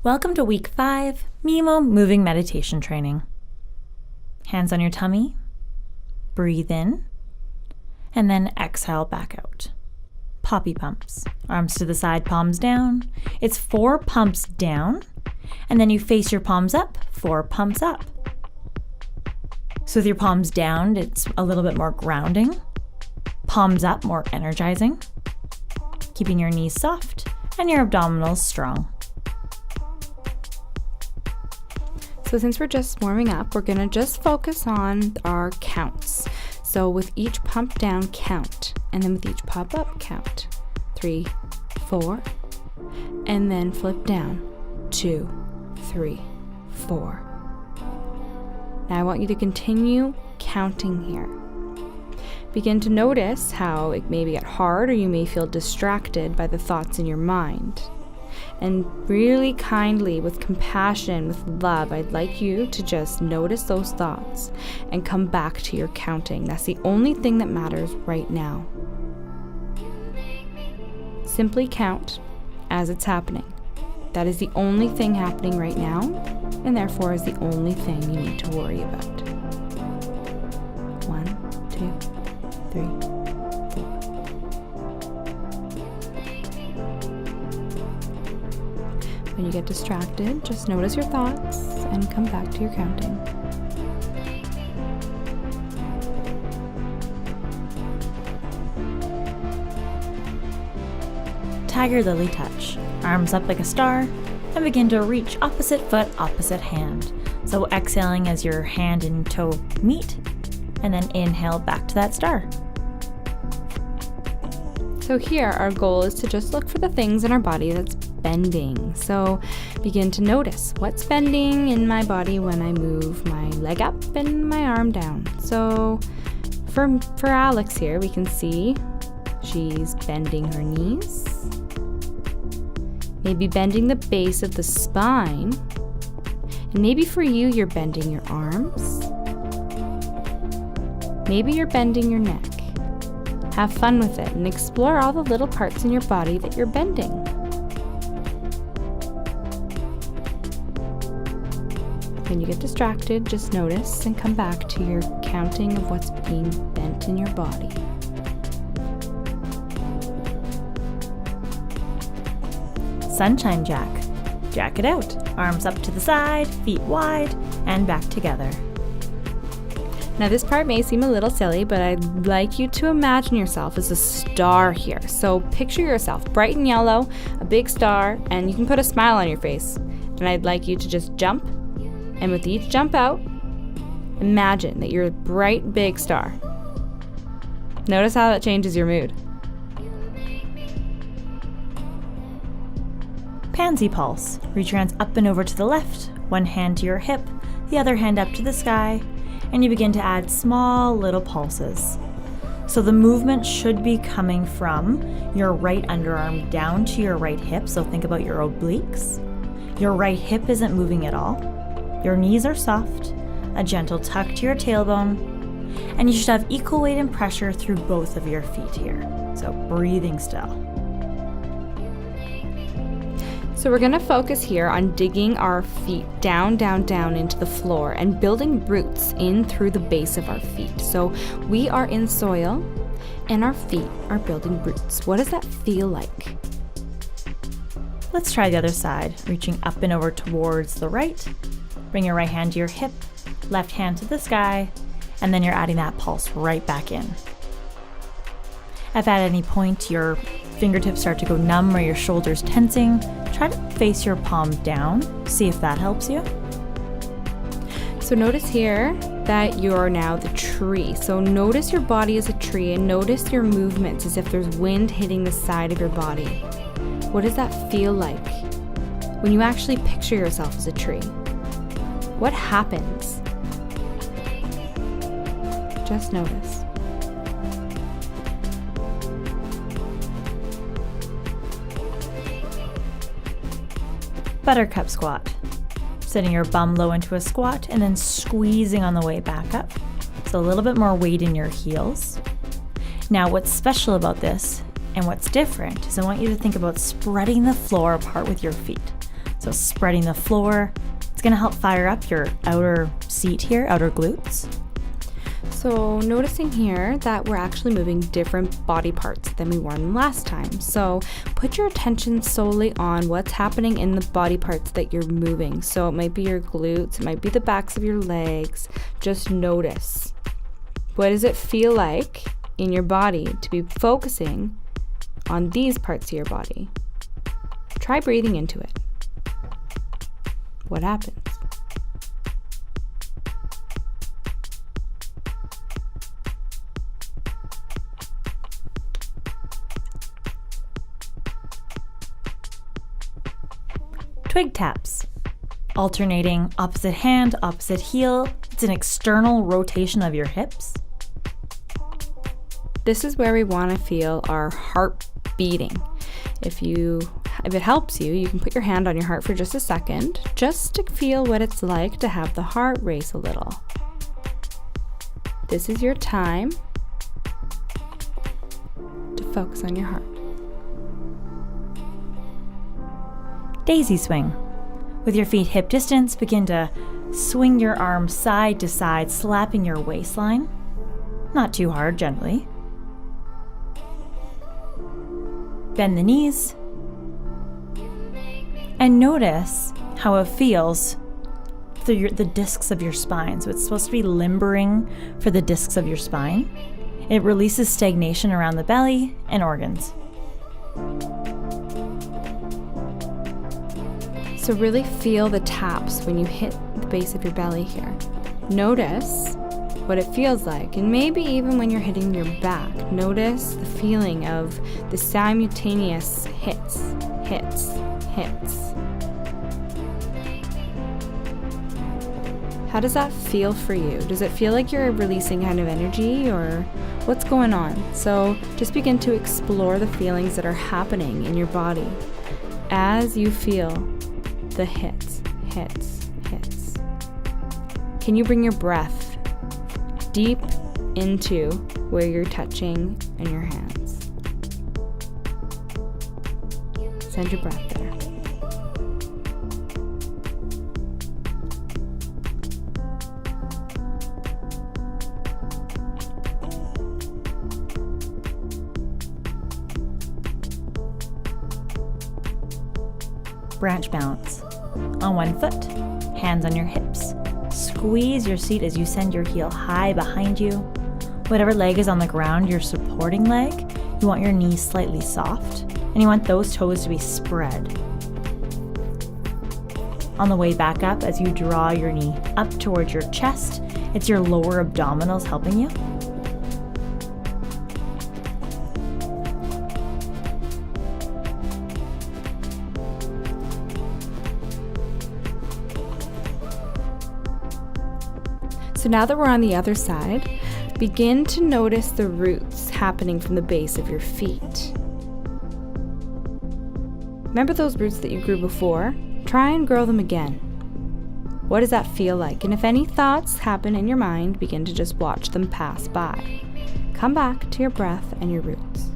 Welcome to week 5, MIMO Moving Meditation Training. Hands on your tummy, breathe in, and then exhale back out. Poppy pumps, arms to the side, palms down. It's 4 pumps down, and then you face your palms up, 4 pumps up. So with your palms down, it's a little bit more grounding. Palms up, more energizing. Keeping your knees soft and your abdominals strong. So since we're just warming up, we're going to just focus on our counts. So with each pump down, count. And then with each pump up, count. 3, 4. And then flip down. 2, 3, 4. Now I want you to continue counting here. Begin to notice how it may get hard or you may feel distracted by the thoughts in your mind. And really kindly, with compassion, with love, I'd like you to just notice those thoughts and come back to your counting. That's the only thing that matters right now. Simply count as it's happening. That is the only thing happening right now, and therefore is the only thing you need to worry about. 1, 2, 3. When you get distracted, just notice your thoughts and come back to your counting. Tiger lily touch. Arms up like a star and begin to reach opposite foot, opposite hand. So exhaling as your hand and toe meet, and then inhale back to that star. So here our goal is to just look for the things in our body that's bending. So begin to notice what's bending in my body when I move my leg up and my arm down. So for Alex here, we can see she's bending her knees, maybe bending the base of the spine, and maybe for you, you're bending your arms, maybe you're bending your neck. Have fun with it and explore all the little parts in your body that you're bending. When you get distracted, just notice and come back to your counting of what's being bent in your body. Sunshine jack. Jack it out. Arms up to the side, feet wide, and back together. Now this part may seem a little silly, but I'd like you to imagine yourself as a star here. So picture yourself bright and yellow, a big star, and you can put a smile on your face. And I'd like you to just jump, and with each jump out, imagine that you're a bright, big star. Notice how that changes your mood. Pansy pulse. Reach your hands up and over to the left, one hand to your hip, the other hand up to the sky, and you begin to add small little pulses. So the movement should be coming from your right underarm down to your right hip, so think about your obliques. Your right hip isn't moving at all. Your knees are soft, a gentle tuck to your tailbone, and you should have equal weight and pressure through both of your feet here. So breathing still. So we're going to focus here on digging our feet down, down, down into the floor and building roots in through the base of our feet. So we are in soil and our feet are building roots. What does that feel like? Let's try the other side, reaching up and over towards the right. Bring your right hand to your hip, left hand to the sky, and then you're adding that pulse right back in. If at any point your fingertips start to go numb or your shoulders tensing, try to face your palm down. See if that helps you. So notice here that you're now the tree. So notice your body as a tree and notice your movements as if there's wind hitting the side of your body. What does that feel like when you actually picture yourself as a tree? What happens? Just notice. Buttercup squat. Sitting your bum low into a squat and then squeezing on the way back up. So a little bit more weight in your heels. Now what's special about this and what's different is I want you to think about spreading the floor apart with your feet. So spreading the floor, it's going to help fire up your outer seat here, outer glutes. So noticing here that we're actually moving different body parts than we were in last time. So put your attention solely on what's happening in the body parts that you're moving. So it might be your glutes, it might be the backs of your legs. Just notice. What does it feel like in your body to be focusing on these parts of your body? Try breathing into it. What happens? Twig taps. Alternating opposite hand, opposite heel. It's an external rotation of your hips. This is where we want to feel our heart beating. If it helps you, you can put your hand on your heart for just a second, just to feel what it's like to have the heart race a little. This is your time to focus on your heart. Daisy swing. With your feet hip distance, begin to swing your arms side to side, slapping your waistline. Not too hard, gently. Bend the knees. And notice how it feels through the discs of your spine. So it's supposed to be limbering for the discs of your spine. It releases stagnation around the belly and organs. So really feel the taps when you hit the base of your belly here. Notice what it feels like, and maybe even when you're hitting your back, notice the feeling of the simultaneous hits. How does that feel for you? Does it feel like you're releasing kind of energy, or what's going on? So just begin to explore the feelings that are happening in your body as you feel the hits. Can you bring your breath deep into where you're touching in your hands? Send your breath there. Branch balance. On one foot, hands on your hips. Squeeze your seat as you send your heel high behind you. Whatever leg is on the ground, your supporting leg, you want your knees slightly soft, and you want those toes to be spread. On the way back up, as you draw your knee up towards your chest, it's your lower abdominals helping you. So now that we're on the other side, begin to notice the roots happening from the base of your feet. Remember those roots that you grew before? Try and grow them again. What does that feel like? And if any thoughts happen in your mind, begin to just watch them pass by. Come back to your breath and your roots.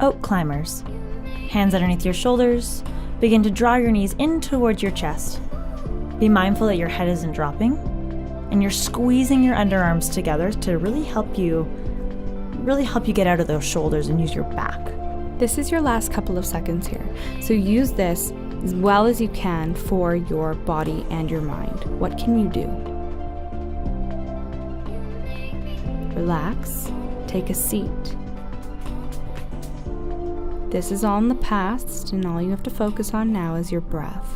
Oak climbers. Hands underneath your shoulders. Begin to draw your knees in towards your chest. Be mindful that your head isn't dropping, and you're squeezing your underarms together to really help you get out of those shoulders and use your back. This is your last couple of seconds here. So use this as well as you can for your body and your mind. What can you do? Relax. Take a seat. This is all in the past, and all you have to focus on now is your breath.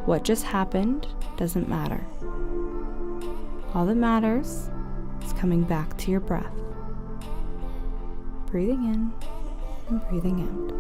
What just happened doesn't matter. All that matters is coming back to your breath. Breathing in and breathing out.